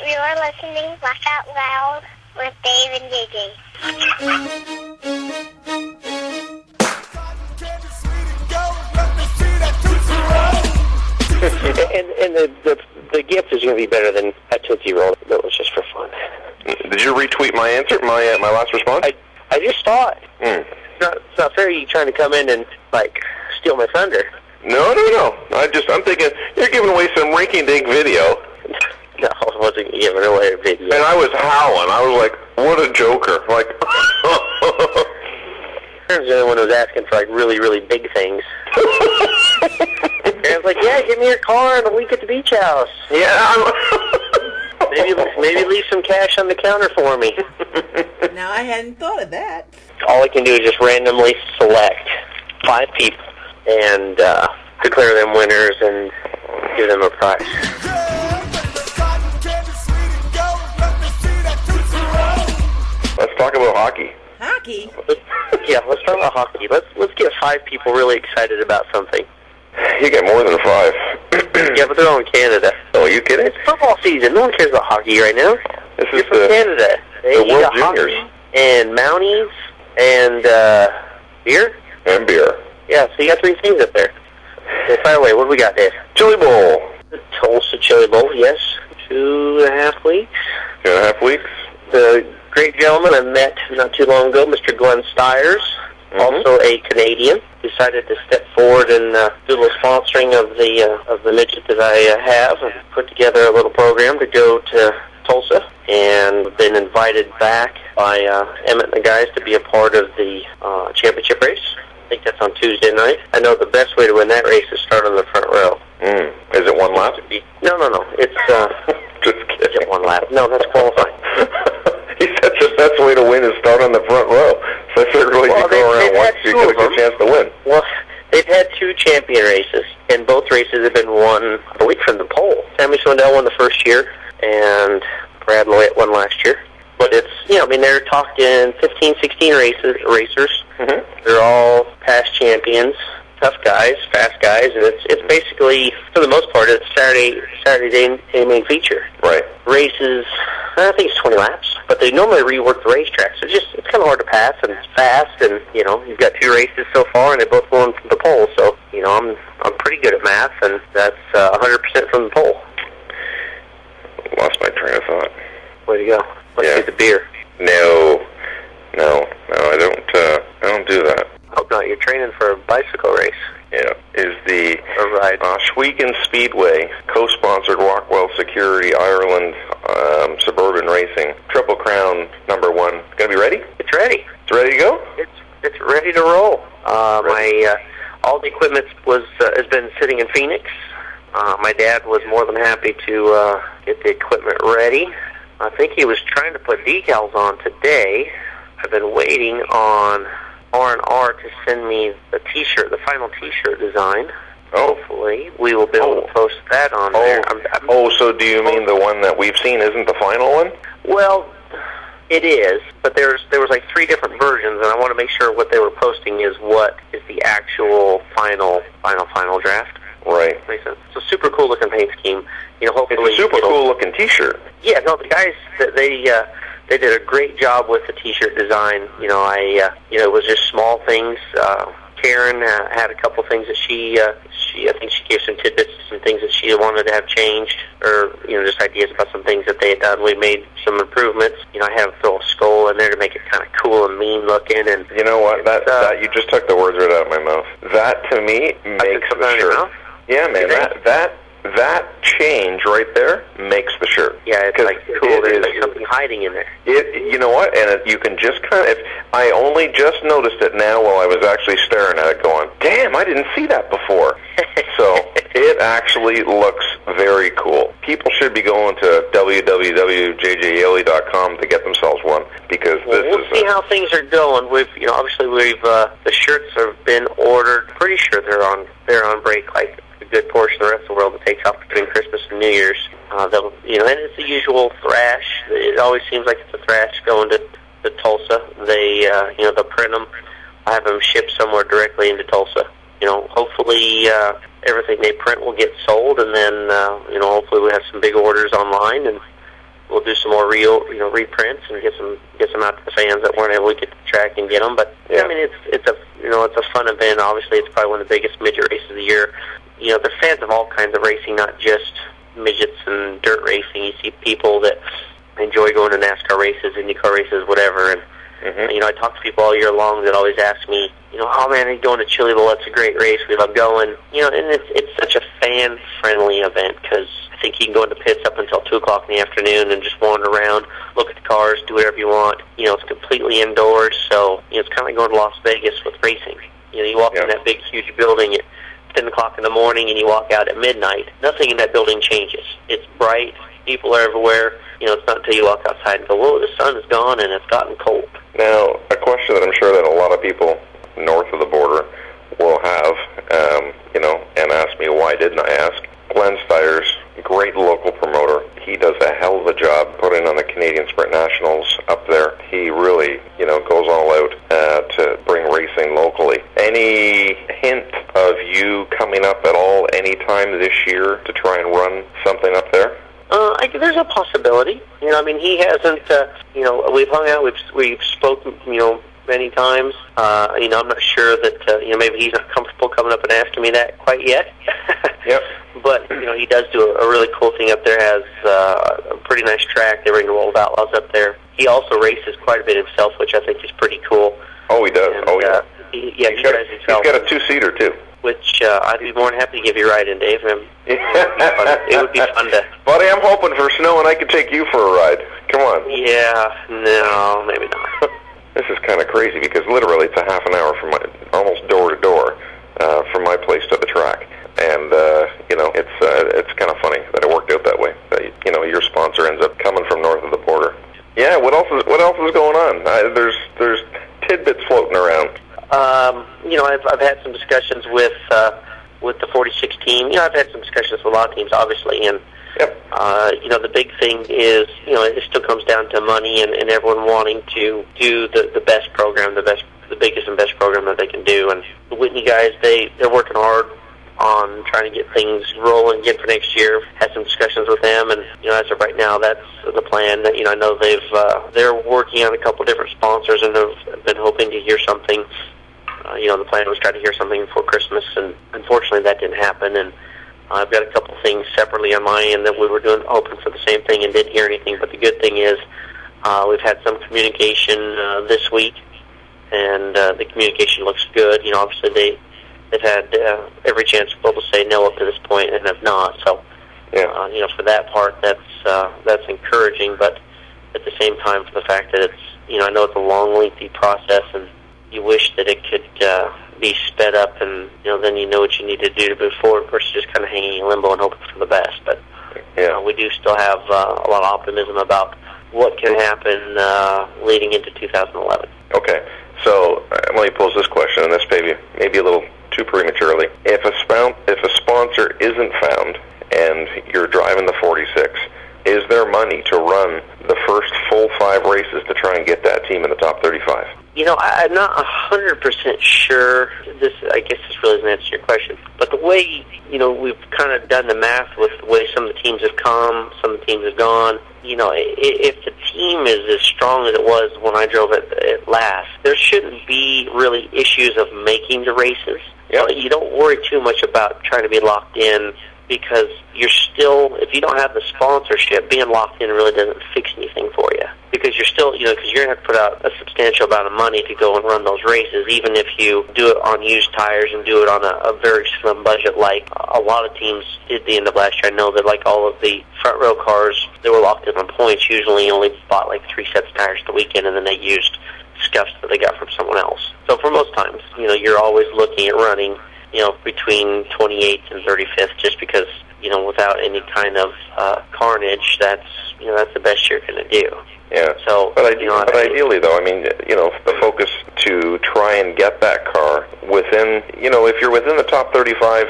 You're listening Laugh Out Loud with Dave and JJ. and the gift is going to be better than a Tootsie Roll. That was just for fun. Did you retweet my answer, my last response? I just saw it. It's not fair you trying to come in and, like, steal my thunder. No. I'm thinking, you're giving away some rinky-dink video. No, I wasn't giving away a video. And I was howling. I was like, what a joker. Like, I was the only one who was asking for, like, really, really big things. And I was like, yeah, give me your car and a week at the beach house. Yeah, Maybe leave some cash on the counter for me. Now, I hadn't thought of that. All I can do is just randomly select 5 people and declare them winners and give them a prize. Let's talk about hockey. Hockey? Yeah, let's talk about hockey. Let's get 5 people really excited about something. You get more than 5. Yeah, but they're all in Canada. Oh, are you kidding? It's football season. No one cares about hockey right now. This is from Canada. The World Juniors. And Mounties and beer? And beer. Yeah, so you got 3 things up there. So fire away. What do we got, Dave? Chili Bowl. The Tulsa Chili Bowl, yes. 2.5 weeks. 2.5 weeks. The great gentleman I met not too long ago, Mr. Glenn Stiers, also a Canadian, decided to step forward and do a little sponsoring of the midget that I have and put together a little program to go to Tulsa, and been invited back by Emmett and the guys to be a part of the championship race. I think that's on Tuesday night. I know the best way to win that race is start on the front row. Is it one lap? No. It's just kidding. Is it one lap? No, that's qualifying. He said the best way to win is start on the front row. So I figured you go around once, you get a good chance to win. Well, they've had 2 champion races, and both races have been won a week from the pole. Sammy Swindell won the first year, and Brad Loyett won last year. But it's, they're talking 15, 16 racers. They're all past champions, tough guys, fast guys, and it's basically, for the most part, it's Saturday day main feature. Right. Races, I think it's 20 laps, but they normally rework the racetrack, so it's kind of hard to pass, and it's fast, and, you've got 2 races so far, and they both won from the pole, so, I'm pretty good at math, and that's 100% from the pole. Lost my train of thought. Way to go. Let's do the beer. No, I don't do that. Hope not. You're training for a bicycle race. Yeah, is the ride. Schweigen Speedway, co-sponsored Rockwell Security, Ireland, Suburban Racing, Triple Crown #1. Gonna be ready? It's ready. It's ready to go? It's ready to roll. All the equipment has been sitting in Phoenix. My dad was more than happy to get the equipment ready. I think he was trying to put decals on today. I've been waiting on R&R to send me the T-shirt, the final T-shirt design. Hopefully, we will be able to post that on there. So do you mean the one that we've seen isn't the final one? Well, it is, but there was like 3 different versions, and I want to make sure what they were posting is what is the actual final draft. Right. Makes sense. It's a super cool looking paint scheme. Hopefully it's a super cool looking T-shirt. Yeah, no, the guys they did a great job with the T-shirt design. It was just small things. Karen had a couple things that I think she gave some tidbits, some things that she wanted to have changed, or just ideas about some things that they had done. We made some improvements. I have a little skull in there to make it kind of cool and mean looking. And you know what? That you just took the words right out of my mouth. That to me makes the shirt. Yeah, man. That change right there makes the shirt. Yeah, it's like cool. There's like something hiding in there. You know what? And you can just kind of... I only just noticed it now while I was actually staring at it going, damn, I didn't see that before. So it actually looks very cool. People should be going to www.jjyaley.com to get themselves one, because we'll see how things are going. Obviously the shirts have been ordered. Pretty sure they're on break like a good portion of the rest of the world that takes off between Christmas and New Year's. And it's the usual thrash. It always seems like it's a thrash going to Tulsa. They'll print them, have them shipped somewhere directly into Tulsa. Hopefully everything they print will get sold, and then hopefully we'll have some big orders online, and we'll do some more reprints and get some out to the fans that weren't able to get to the track and get them. But I mean, it's a fun event. Obviously, it's probably one of the biggest midget races of the year. They're fans of all kinds of racing, not just midgets and dirt racing. You see people that enjoy going to NASCAR races, IndyCar races, whatever. And I talk to people all year long that always ask me, oh man, are you going to Chile? Well, it's a great race. We love going. And it's such a fan-friendly event because I think you can go into pits up until 2 o'clock in the afternoon and just wander around, look at the cars, do whatever you want. It's completely indoors, so it's kind of like going to Las Vegas with racing. You walk in that big, huge building at 10 o'clock in the morning and you walk out at midnight. Nothing in that building changes. It's bright. People are everywhere. It's not until you walk outside and go, whoa, the sun is gone and it's gotten cold. Now, a question that I'm sure that a lot of people north of the border will have, and ask me why didn't I ask. Glenn Steyer's great local promoter. He does a hell of a job putting on the Canadian Sprint Nationals up there. He really, goes all out to bring racing locally. Any hint of you coming up at all anytime this year to try and run something up there? There's a possibility. He hasn't. We've hung out. We've spoken. Many times. I'm not sure that maybe he's not comfortable coming up and asking me that quite yet. Yep. But he does do a really cool thing up there. Has a pretty nice track. They bring the World Outlaws up there. He also races quite a bit himself, which I think is pretty cool. Oh, he does. And, He's got a two-seater too. Which I'd be more than happy to give you a ride in, Dave. It would be fun to... Buddy, I'm hoping for snow and I could take you for a ride. Come on. Yeah, no, maybe not. This is kind of crazy because literally it's a half an hour from almost door to door from my place to the track. And, it's kind of funny that it worked out that way. That, your sponsor ends up coming from north of the border. Yeah, what else is going on? There's tidbits floating around. I've had some discussions with the 46 team. I've had some discussions with a lot of teams, obviously, and the big thing is, it still comes down to money and everyone wanting to do the best program, the biggest and best program that they can do. And the Whitney guys, they're working hard on trying to get things rolling again for next year. Had some discussions with them, and as of right now, that's the plan. I know they're working on a couple different sponsors and have been hoping to hear something. The plan was try to hear something before Christmas, and unfortunately that didn't happen. And I've got a couple things separately on my end that we were hoping for the same thing and didn't hear anything. But the good thing is we've had some communication this week, and the communication looks good. Obviously they've had every chance to be able to say no up to this point and have not. So, for that part, that's encouraging. But at the same time, for the fact that it's, I know it's a long, lengthy process, and you wish that it could be sped up, and then you know what you need to do to move forward versus just kind of hanging in limbo and hoping for the best. But we do still have a lot of optimism about what can happen leading into 2011. Okay, so let me pose this question, and this maybe a little too prematurely. If a sponsor isn't found and you're driving the 46, is there money to run the first full 5 races to try and get that team in the top 35? I'm not 100% sure. I guess this really doesn't answer your question. But the way, we've kind of done the math with the way some of the teams have come, some of the teams have gone, if the team is as strong as it was when I drove it last, there shouldn't be really issues of making the races. Yep. You don't worry too much about trying to be locked in, because you're still, if you don't have the sponsorship, being locked in really doesn't fix anything for you. Because you're still, because you're going to have to put out a substantial amount of money to go and run those races, even if you do it on used tires and do it on a very slim budget, like a lot of teams did the end of last year. I know that like all of the front row cars, they were locked in on points, usually only bought like 3 sets of tires the weekend, and then they used scuffs that they got from someone else. So for most times, you're always looking at running between 28th and 35th, just because, without any kind of carnage, that's the best you're going to do. Yeah. So, but ideally, though, the focus to try and get that car within, if you're within the top 35,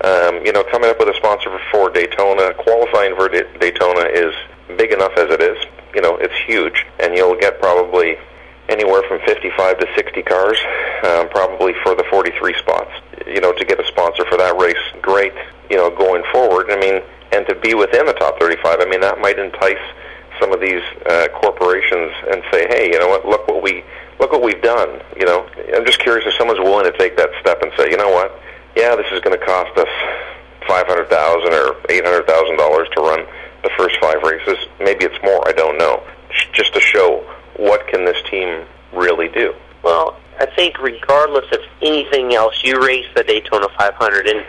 coming up with a sponsor for Daytona, qualifying for Daytona is big enough as it is. It's huge, and you'll get probably anywhere from 55 to 60 cars, probably for the 43 spots. To get a sponsor for that race, great. Going forward, and to be within the top 35, that might entice some of these corporations and say, hey, you know what? Look what we've done. You know, I'm just curious if someone's willing to take that step and say, you know what? Yeah, this is going to cost us $500,000 or $800,000 to run the first 5 races. Maybe it's more. I don't know. Just to show what can this team really do. Well, I think regardless of anything else, you race the Daytona 500, and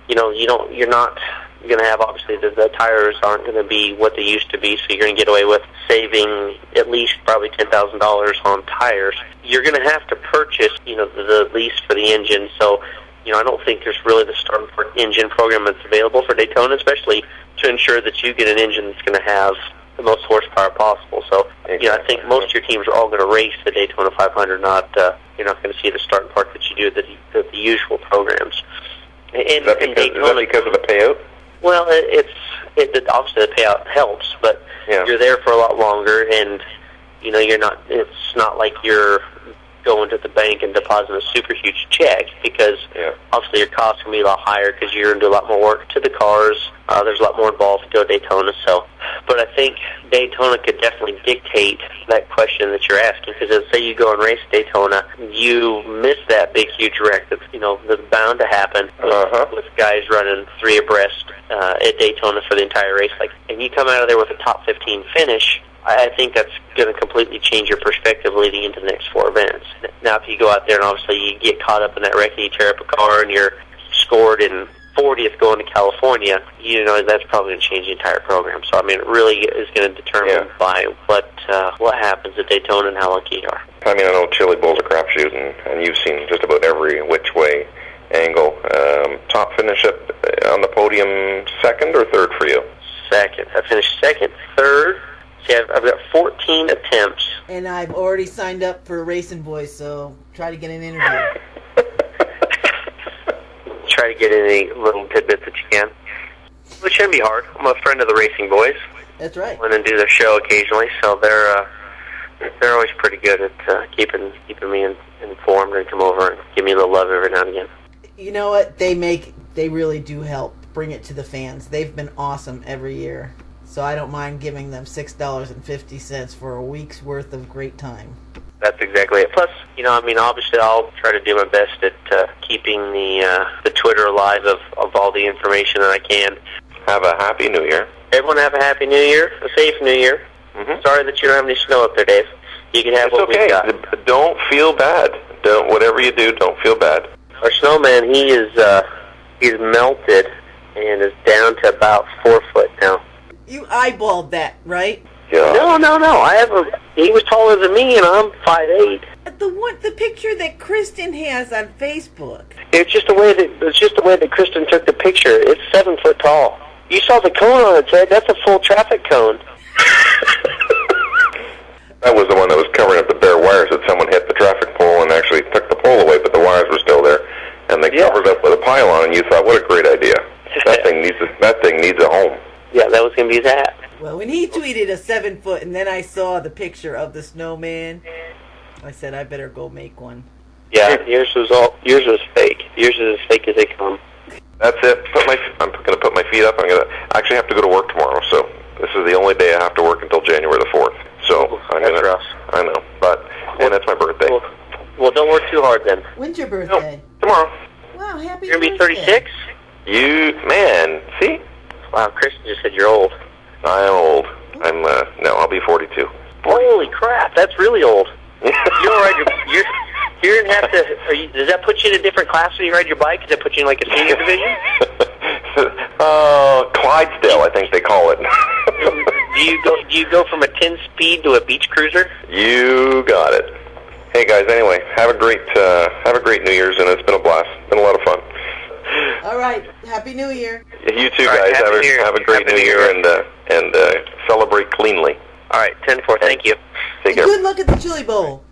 you know you're not going to have, obviously the tires aren't going to be what they used to be, so you're going to get away with saving at least probably $10,000 on tires. You're going to have to purchase the lease for the engine, so I don't think there's really the start for engine program that's available for Daytona, especially to ensure that you get an engine that's going to have the most horsepower possible. So, I think most of your teams are all going to race the Daytona 500. You're not going to see the start and park that you do the usual programs. Is that because of the payout? Well, obviously the payout helps, but you're there for a lot longer, and you're not. It's not like you're going to the bank and depositing a super huge check, because obviously your costs can be a lot higher because you're going to do a lot more work to the cars. There's a lot more involved to go Daytona. So, but I think Daytona could definitely dictate that question that you're asking, because say you go and race Daytona, you miss that big huge wreck that's bound to happen with guys running 3 abreast at Daytona for the entire race. And you come out of there with a top 15 finish, I think that's going to completely change your perspective leading into the next 4 events. Now, if you go out there and obviously you get caught up in that wreck and you tear up a car and you're scored in 40th going to California, that's probably going to change the entire program. So, it really is going to determine by what happens at Daytona and how lucky you are. I know Chili Bowl's a crapshoot, and you've seen just about every which way angle. Top finish on the podium, 2nd or 3rd for you? 2nd. I finished 2nd, 3rd. See, I've got 14 attempts. And I've already signed up for Racing Boys, so try to get an interview. Try to get any little tidbits that you can. Which shouldn't be hard. I'm a friend of the Racing Boys. That's right. I and do their show occasionally, so they're always pretty good at keeping me informed and come over and give me a little love every now and again. You know what? They really do help bring it to the fans. They've been awesome every year. So I don't mind giving them $6.50 for a week's worth of great time. That's exactly it. Plus, obviously I'll try to do my best at keeping the Twitter alive of all the information that I can. Have a Happy New Year. Everyone have a Happy New Year, a safe New Year. Mm-hmm. Sorry that you don't have any snow up there, Dave. You can have what we've got. Don't feel bad. Whatever you do, don't feel bad. Our snowman, he's melted and is down to about 4 foot now. You eyeballed that, right? Yeah. No. He was taller than me, and I'm 5'8". The picture that Kristen has on Facebook. It's just the way that Kristen took the picture. It's 7 foot tall. You saw the cone on its head. That's a full traffic cone. That was the one that was covering up the bare wires that someone hit the traffic pole and actually took the pole away, but the wires were still there, and they covered up with a pylon. And you thought, what a great idea! That thing needs a home. Yeah, that was going to be his hat. Well, when he tweeted a 7 foot, and then I saw the picture of the snowman, I said, I better go make one. Yeah, yours was fake. Yours is as fake as they come. That's it. I'm going to put my feet up. I actually have to go to work tomorrow, so this is the only day I have to work until January the 4th. So I know, and that's my birthday. Well, don't work too hard then. When's your birthday? No, tomorrow. Wow, happy You're birthday. You're going to be 36? See? Wow, Kristen just said you're old. I'm old. I'll be 42. Holy crap, that's really old. You're going to have to, does that put you in a different class when you ride your bike? Does that put you in like a senior division? Clydesdale, I think they call it. Do you go from a 10-speed to a beach cruiser? You got it. Hey guys, anyway, have a great New Year's, and it's been a blast. It's been a lot of fun. All right, Happy New Year. You too, guys. Have a great New Year, and celebrate cleanly. All right, 10-4. Thank you. Take care. Good luck at the Chili Bowl.